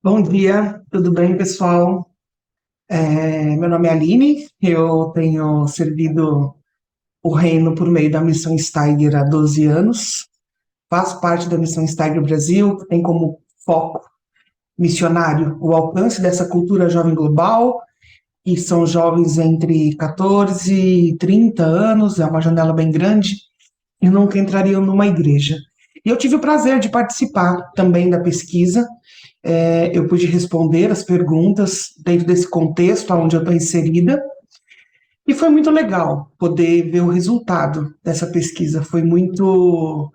Bom dia, tudo bem, pessoal? Meu nome é Aline, eu tenho servido o reino por meio da Missão Steiger há 12 anos, faço parte da Missão Steiger Brasil, que tem como foco missionário o alcance dessa cultura jovem global, e são jovens entre 14 e 30 anos, é uma janela bem grande, e nunca entrariam numa igreja. E eu tive o prazer de participar também da pesquisa. Eu pude responder as perguntas dentro desse contexto onde eu estou inserida, e foi muito legal poder ver o resultado dessa pesquisa. Foi muito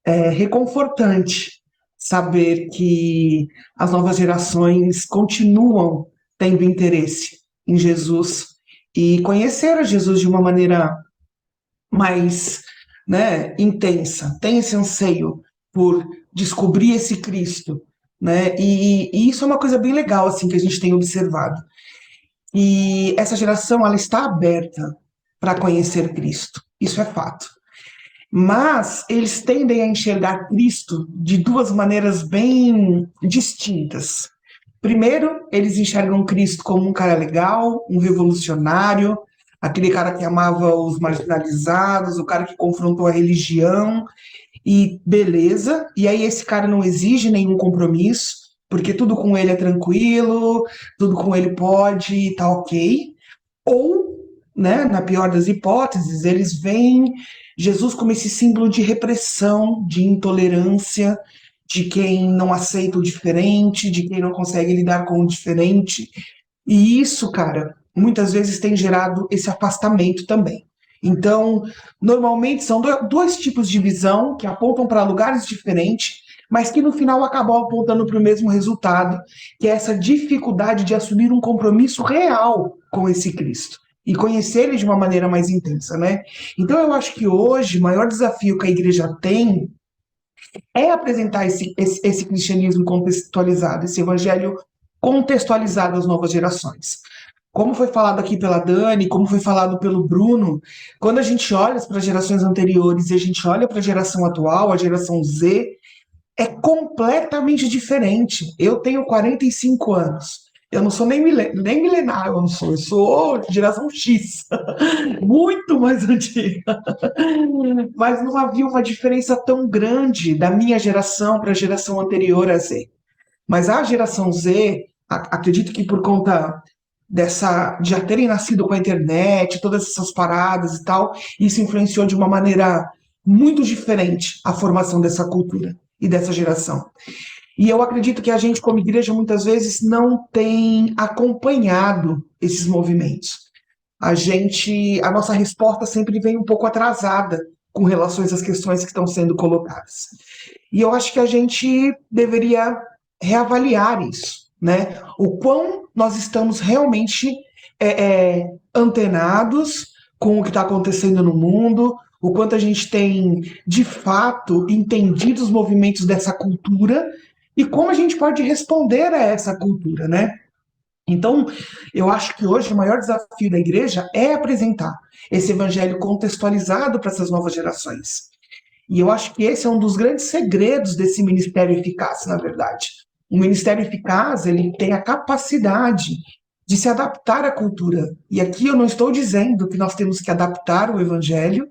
reconfortante saber que as novas gerações continuam tendo interesse em Jesus e conhecer a Jesus de uma maneira mais, né, intensa, tem esse anseio por descobrir esse Cristo, né? E isso é uma coisa bem legal assim que a gente tem observado. E essa geração ela está aberta para conhecer Cristo. Isso é fato. Mas eles tendem a enxergar Cristo de duas maneiras bem distintas. Primeiro, eles enxergam Cristo como um cara legal, um revolucionário, aquele cara que amava os marginalizados, o cara que confrontou a religião, e beleza. E aí esse cara não exige nenhum compromisso, porque tudo com ele é tranquilo, tudo com ele pode e tá ok. Ou, né, na pior das hipóteses, eles veem Jesus como esse símbolo de repressão, de intolerância, de quem não aceita o diferente, de quem não consegue lidar com o diferente. E isso, cara, muitas vezes tem gerado esse afastamento também. Então, normalmente são dois tipos de visão que apontam para lugares diferentes, mas que no final acabam apontando para o mesmo resultado, que é essa dificuldade de assumir um compromisso real com esse Cristo e conhecer ele de uma maneira mais intensa, né? Então, eu acho que hoje o maior desafio que a igreja tem é apresentar esse cristianismo contextualizado, esse evangelho contextualizado às novas gerações. Como foi falado aqui pela Dani, como foi falado pelo Bruno, quando a gente olha para as gerações anteriores e a gente olha para a geração atual, a geração Z, é completamente diferente. Eu tenho 45 anos. Eu não sou nem milenário, eu sou geração X, muito mais antiga. Mas não havia uma diferença tão grande da minha geração para a geração anterior a Z. Mas a geração Z, acredito que por conta de já terem nascido com a internet, todas essas paradas e tal, isso influenciou de uma maneira muito diferente a formação dessa cultura e dessa geração. E eu acredito que a gente, como igreja, muitas vezes não tem acompanhado esses movimentos. A nossa resposta sempre vem um pouco atrasada com relação às questões que estão sendo colocadas. E eu acho que a gente deveria reavaliar isso, né? O quão nós estamos realmente antenados com o que está acontecendo no mundo, o quanto a gente tem, de fato, entendido os movimentos dessa cultura e como a gente pode responder a essa cultura, né? Então, eu acho que hoje o maior desafio da igreja é apresentar esse evangelho contextualizado para essas novas gerações. E eu acho que esse é um dos grandes segredos desse ministério eficaz, na verdade. O ministério eficaz, ele tem a capacidade de se adaptar à cultura. E aqui eu não estou dizendo que nós temos que adaptar o evangelho,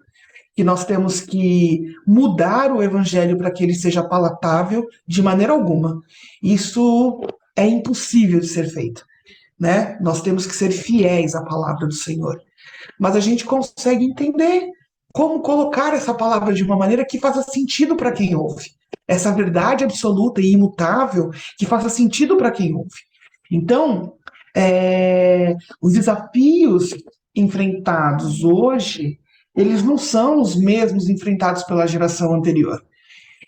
que nós temos que mudar o evangelho para que ele seja palatável de maneira alguma. Isso é impossível de ser feito, né? Nós temos que ser fiéis à palavra do Senhor. Mas a gente consegue entender como colocar essa palavra de uma maneira que faça sentido para quem ouve. Essa verdade absoluta e imutável que faça sentido para quem ouve. Então, os desafios enfrentados hoje, eles não são os mesmos enfrentados pela geração anterior.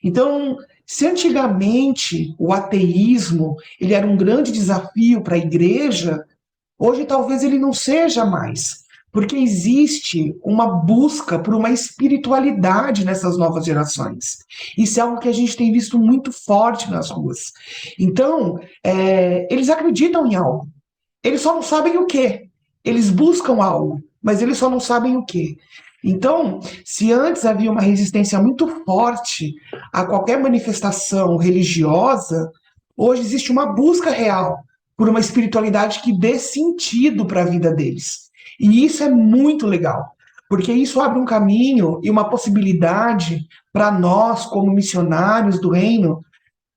Então, se antigamente o ateísmo ele era um grande desafio para a igreja, hoje talvez ele não seja mais, porque existe uma busca por uma espiritualidade nessas novas gerações. Isso é algo que a gente tem visto muito forte nas ruas. Então, eles acreditam em algo, eles só não sabem o que. Eles buscam algo, mas eles só não sabem o que. Então, se antes havia uma resistência muito forte a qualquer manifestação religiosa, Hoje existe uma busca real por uma espiritualidade que dê sentido para a vida deles. E isso é muito legal, porque isso abre um caminho e uma possibilidade para nós, como missionários do reino,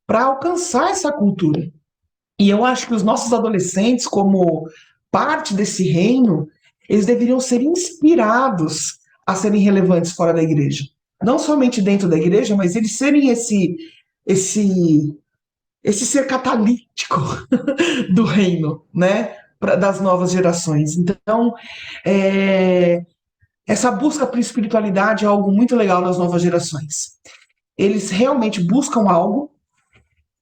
para alcançar essa cultura. E eu acho que os nossos adolescentes, como parte desse reino, eles deveriam ser inspirados a serem relevantes fora da igreja. Não somente dentro da igreja, mas eles serem esse, esse ser catalítico do reino, né? Das novas gerações. Então, é, essa busca por espiritualidade é algo muito legal nas novas gerações. Eles realmente buscam algo,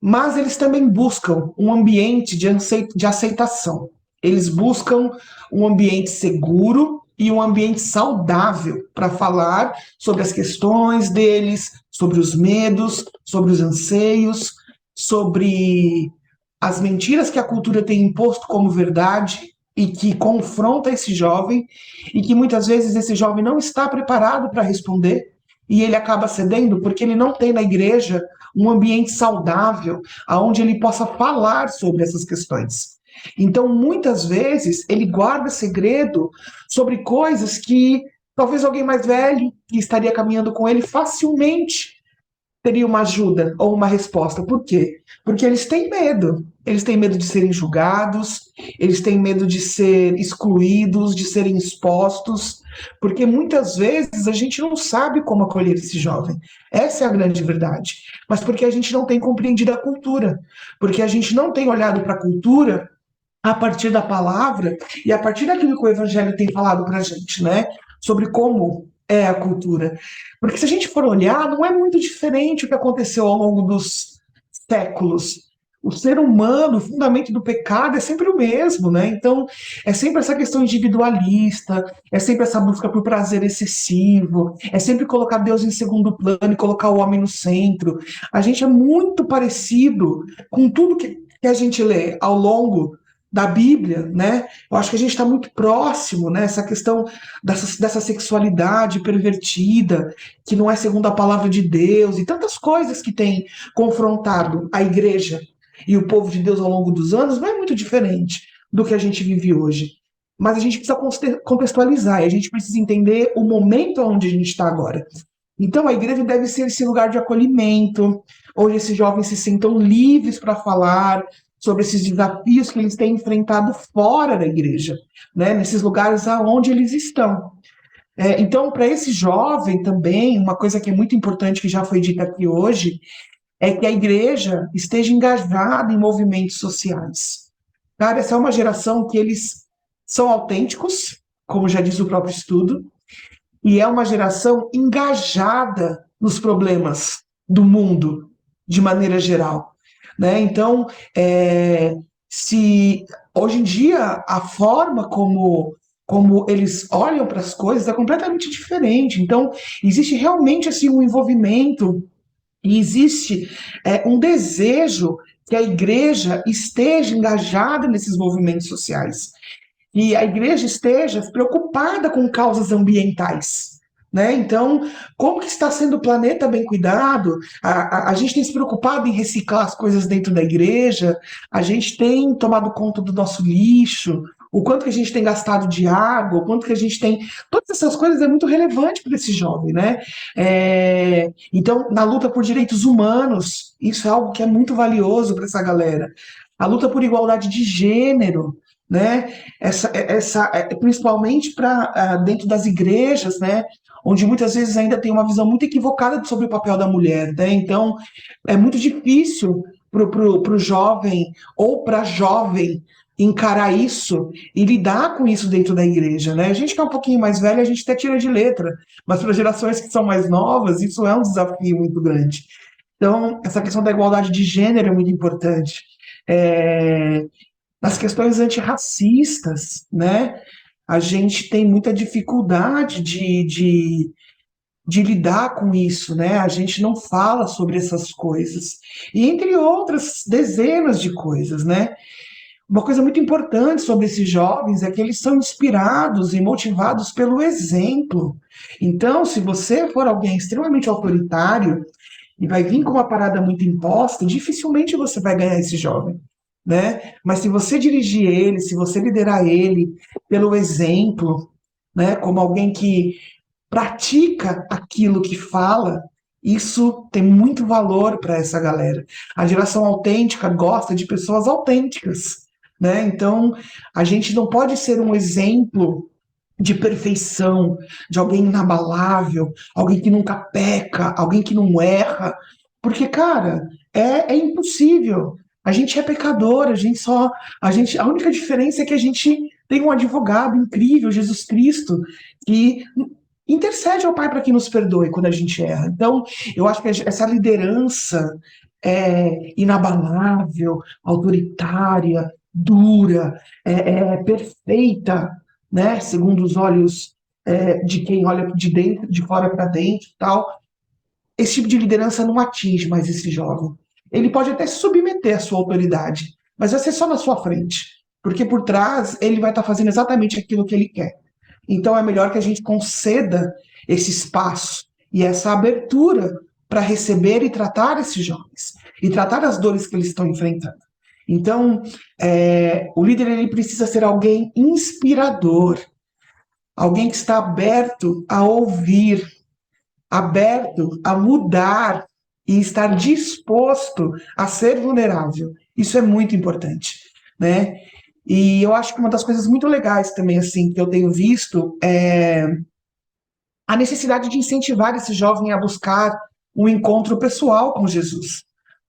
mas eles também buscam um ambiente de aceitação. Eles buscam um ambiente seguro e um ambiente saudável para falar sobre as questões deles, sobre os medos, sobre os anseios, sobre as mentiras que a cultura tem imposto como verdade e que confronta esse jovem e que muitas vezes esse jovem não está preparado para responder e ele acaba cedendo porque ele não tem na igreja um ambiente saudável aonde ele possa falar sobre essas questões. Então, muitas vezes, ele guarda segredo sobre coisas que talvez alguém mais velho que estaria caminhando com ele facilmente teria uma ajuda ou uma resposta. Por quê? Porque eles têm medo. Eles têm medo de serem julgados, eles têm medo de ser excluídos, de serem expostos, porque muitas vezes a gente não sabe como acolher esse jovem. Essa é a grande verdade. Mas porque a gente não tem compreendido a cultura, porque a gente não tem olhado para a cultura a partir da palavra e a partir daquilo que o evangelho tem falado para a gente, né? Sobre como é a cultura. Porque se a gente for olhar, não é muito diferente o que aconteceu ao longo dos séculos. O ser humano, o fundamento do pecado é sempre o mesmo, né? Então, é sempre essa questão individualista, é sempre essa busca por prazer excessivo, é sempre colocar Deus em segundo plano e colocar o homem no centro. A gente é muito parecido com tudo que a gente lê ao longo da Bíblia, né? Eu acho que a gente está muito próximo, né? Essa questão dessa sexualidade pervertida, que não é segundo a palavra de Deus, e tantas coisas que tem confrontado a igreja e o povo de Deus ao longo dos anos, não é muito diferente do que a gente vive hoje. Mas a gente precisa contextualizar, e a gente precisa entender o momento onde a gente está agora. Então, a igreja deve ser esse lugar de acolhimento, onde esses jovens se sintam livres para falar sobre esses desafios que eles têm enfrentado fora da igreja, né? Nesses lugares aonde eles estão. Então, para esse jovem também, uma coisa que é muito importante, que já foi dita aqui hoje, é que a igreja esteja engajada em movimentos sociais. Cara, essa é uma geração que eles são autênticos, como já diz o próprio estudo, e é uma geração engajada nos problemas do mundo, de maneira geral, né? Então, se hoje em dia a forma como eles olham para as coisas é completamente diferente. Então, existe realmente assim um envolvimento e existe um desejo que a igreja esteja engajada nesses movimentos sociais e a igreja esteja preocupada com causas ambientais. Né? Então, como que está sendo o planeta bem cuidado? A gente tem se preocupado em reciclar as coisas dentro da igreja, a gente tem tomado conta do nosso lixo, o quanto que a gente tem gastado de água, o quanto que a gente tem. Todas essas coisas é muito relevante para esse jovem, né? Então, na luta por direitos humanos, isso é algo que é muito valioso para essa galera. A luta por igualdade de gênero, né? Principalmente para dentro das igrejas, né? Onde muitas vezes ainda tem uma visão muito equivocada sobre o papel da mulher, né? Então é muito difícil para o jovem ou para a jovem encarar isso e lidar com isso dentro da igreja, né? A gente que é um pouquinho mais velha, a gente até tira de letra, mas para gerações que são mais novas, isso é um desafio muito grande. Então, essa questão da igualdade de gênero é muito importante. É, nas questões antirracistas, né? A gente tem muita dificuldade de lidar com isso, né? A gente não fala sobre essas coisas. E entre outras dezenas de coisas, né? Uma coisa muito importante sobre esses jovens é que eles são inspirados e motivados pelo exemplo. Então, se você for alguém extremamente autoritário e vai vir com uma parada muito imposta, dificilmente você vai ganhar esse jovem, né? Mas se você dirigir ele, se você liderar ele pelo exemplo, né, como alguém que pratica aquilo que fala, isso tem muito valor para essa galera. A geração autêntica gosta de pessoas autênticas, né? Então, a gente não pode ser um exemplo de perfeição, de alguém inabalável, alguém que nunca peca, alguém que não erra, porque, cara, é impossível. A gente é pecador, a única diferença é que a gente tem um advogado incrível, Jesus Cristo, que intercede ao Pai para que nos perdoe quando a gente erra. Então, eu acho que essa liderança inabalável, autoritária, dura, perfeita, né? Segundo os olhos de quem olha de dentro, de fora para dentro, tal. Esse tipo de liderança não atinge mais esse jovem. Ele pode até submeter a sua autoridade, mas vai ser só na sua frente, porque por trás ele vai estar fazendo exatamente aquilo que ele quer. Então é melhor que a gente conceda esse espaço e essa abertura para receber e tratar esses jovens e tratar as dores que eles estão enfrentando. Então, o líder ele precisa ser alguém inspirador, alguém que está aberto a ouvir, aberto a mudar e estar disposto a ser vulnerável. Isso é muito importante, né? E eu acho que uma das coisas muito legais também, assim, que eu tenho visto é a necessidade de incentivar esse jovem a buscar um encontro pessoal com Jesus.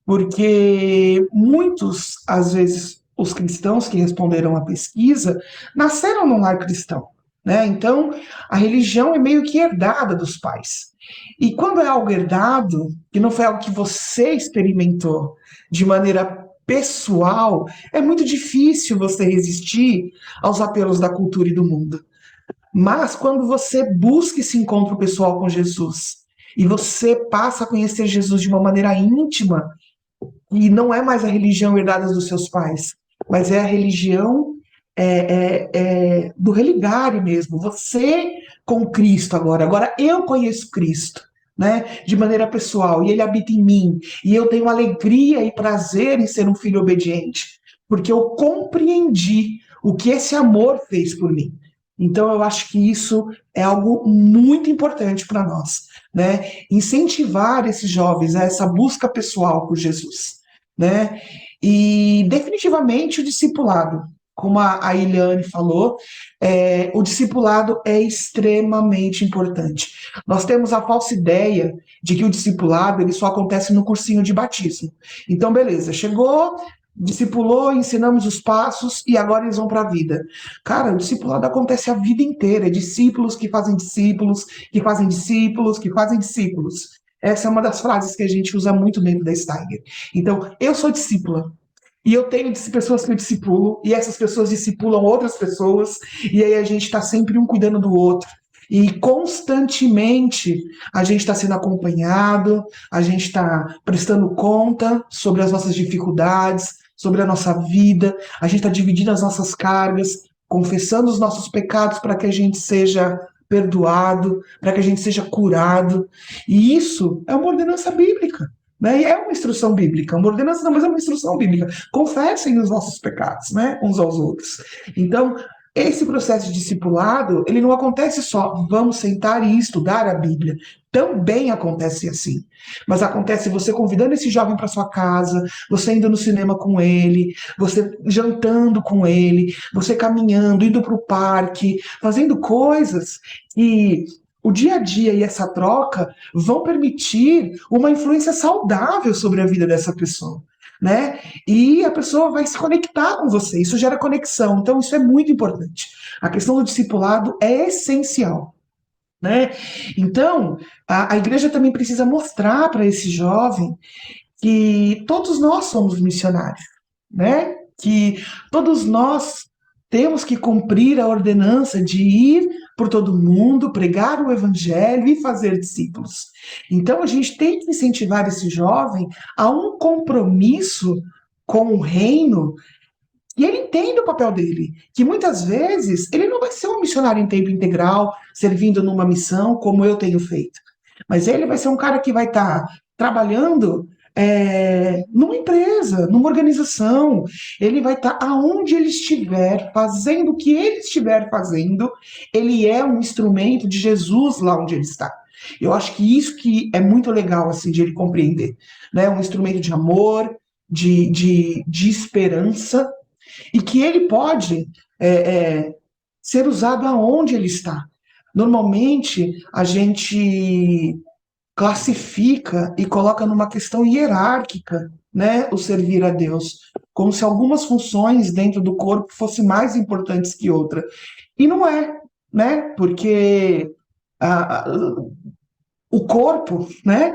Porque muitos, às vezes, os cristãos que responderam à pesquisa nasceram num lar cristão, né? Então, a religião é meio que herdada dos pais. E quando é algo herdado, que não foi algo que você experimentou de maneira pessoal, é muito difícil você resistir aos apelos da cultura e do mundo. Mas quando você busca esse encontro pessoal com Jesus e você passa a conhecer Jesus de uma maneira íntima, e não é mais a religião herdada dos seus pais, mas é a religião do religário mesmo. Você com Cristo agora. Agora eu conheço Cristo, né? De maneira pessoal, e Ele habita em mim. E eu tenho alegria e prazer em ser um filho obediente, porque eu compreendi o que esse amor fez por mim. Então eu acho que isso é algo muito importante para nós, né? Incentivar esses jovens a essa busca pessoal por Jesus, né? E definitivamente o discipulado, como a Iliane falou, o discipulado é extremamente importante. Nós temos a falsa ideia de que o discipulado ele só acontece no cursinho de batismo. Então, beleza, chegou, discipulou, ensinamos os passos e agora eles vão para a vida. Cara, o discipulado acontece a vida inteira, é discípulos que fazem discípulos, que fazem discípulos, que fazem discípulos. Essa é uma das frases que a gente usa muito dentro da Steiger. Então, eu sou discípula. E eu tenho pessoas que eu discipulo, e essas pessoas discipulam outras pessoas, e aí a gente está sempre um cuidando do outro. E constantemente a gente está sendo acompanhado, a gente está prestando conta sobre as nossas dificuldades, sobre a nossa vida, a gente está dividindo as nossas cargas, confessando os nossos pecados para que a gente seja perdoado, para que a gente seja curado. E isso é uma ordenança bíblica. Né? E é uma instrução bíblica, uma ordenança não, mas é uma instrução bíblica. Confessem os nossos pecados, né, uns aos outros. Então, esse processo de discipulado, ele não acontece só, vamos sentar e estudar a Bíblia. Também acontece assim. Mas acontece você convidando esse jovem para sua casa, você indo no cinema com ele, você jantando com ele, você caminhando, indo para o parque, fazendo coisas que o dia a dia e essa troca vão permitir uma influência saudável sobre a vida dessa pessoa, né? E a pessoa vai se conectar com você, isso gera conexão, então isso é muito importante. A questão do discipulado é essencial, né? Então, a igreja também precisa mostrar para esse jovem que todos nós somos missionários, né? Que todos nós temos que cumprir a ordenança de ir por todo mundo, pregar o evangelho e fazer discípulos. Então a gente tem que incentivar esse jovem a um compromisso com o reino e ele entende o papel dele, que muitas vezes ele não vai ser um missionário em tempo integral, servindo numa missão como eu tenho feito. Mas ele vai ser um cara que vai estar trabalhando numa empresa, numa organização, ele vai estar aonde ele estiver, fazendo o que ele estiver fazendo, ele é um instrumento de Jesus lá onde ele está. Eu acho que isso que é muito legal, assim, de ele compreender, né? Um instrumento de amor, de esperança, e que ele pode ser usado aonde ele está. Normalmente, a gente classifica e coloca numa questão hierárquica, né, o servir a Deus, como se algumas funções dentro do corpo fossem mais importantes que outra. E não é, né? Porque a, a, o corpo, né?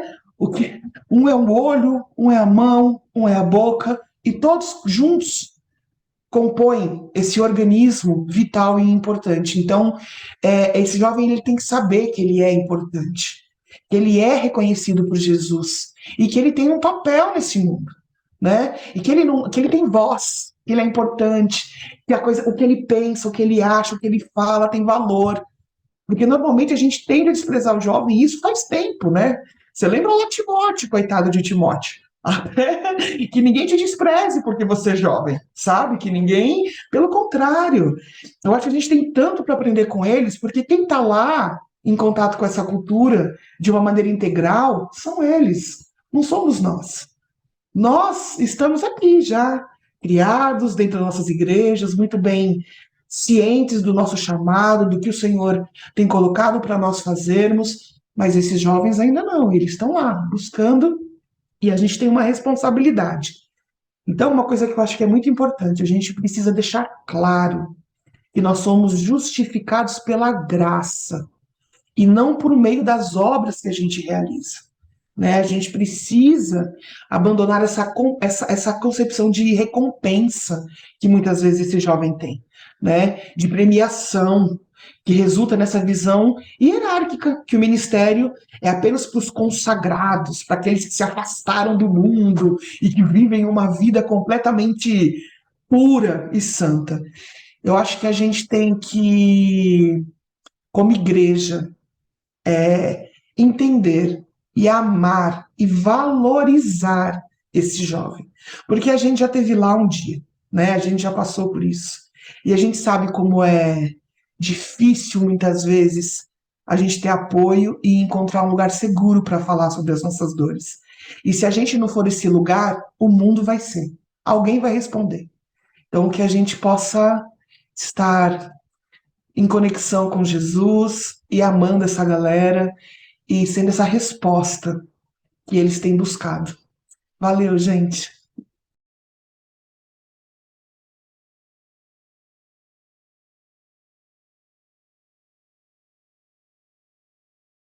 Um é o olho, um é a mão, um é a boca, e todos juntos compõem esse organismo vital e importante. Então, esse jovem ele tem que saber que ele é importante, que ele é reconhecido por Jesus e que ele tem um papel nesse mundo, né? E que ele não, que ele tem voz, que ele é importante, que a coisa, o que ele pensa, o que ele acha, o que ele fala tem valor. Porque normalmente a gente tende a desprezar o jovem, e isso faz tempo, né? Você lembra lá Timóteo, coitado de Timóteo? Que ninguém te despreze porque você é jovem, sabe? Que ninguém, pelo contrário. Eu acho que a gente tem tanto para aprender com eles, porque quem está lá em contato com essa cultura de uma maneira integral são eles, não somos nós. Nós estamos aqui já, criados dentro das nossas igrejas, muito bem cientes do nosso chamado, do que o Senhor tem colocado para nós fazermos, mas esses jovens ainda não, eles estão lá buscando e a gente tem uma responsabilidade. Então, uma coisa que eu acho que é muito importante, a gente precisa deixar claro que nós somos justificados pela graça e não por meio das obras que a gente realiza. Né? A gente precisa abandonar essa concepção de recompensa que muitas vezes esse jovem tem, né? De premiação, que resulta nessa visão hierárquica, que o ministério é apenas para os consagrados, para aqueles que se afastaram do mundo e que vivem uma vida completamente pura e santa. Eu acho que a gente tem que, como igreja, entender e amar e valorizar esse jovem. Porque a gente já teve lá um dia, né? A gente já passou por isso. E a gente sabe como é difícil, muitas vezes, a gente ter apoio e encontrar um lugar seguro para falar sobre as nossas dores. E se a gente não for esse lugar, o mundo vai ser. Alguém vai responder. Então, que a gente possa estar em conexão com Jesus e amando essa galera e sendo essa resposta que eles têm buscado. Valeu, gente!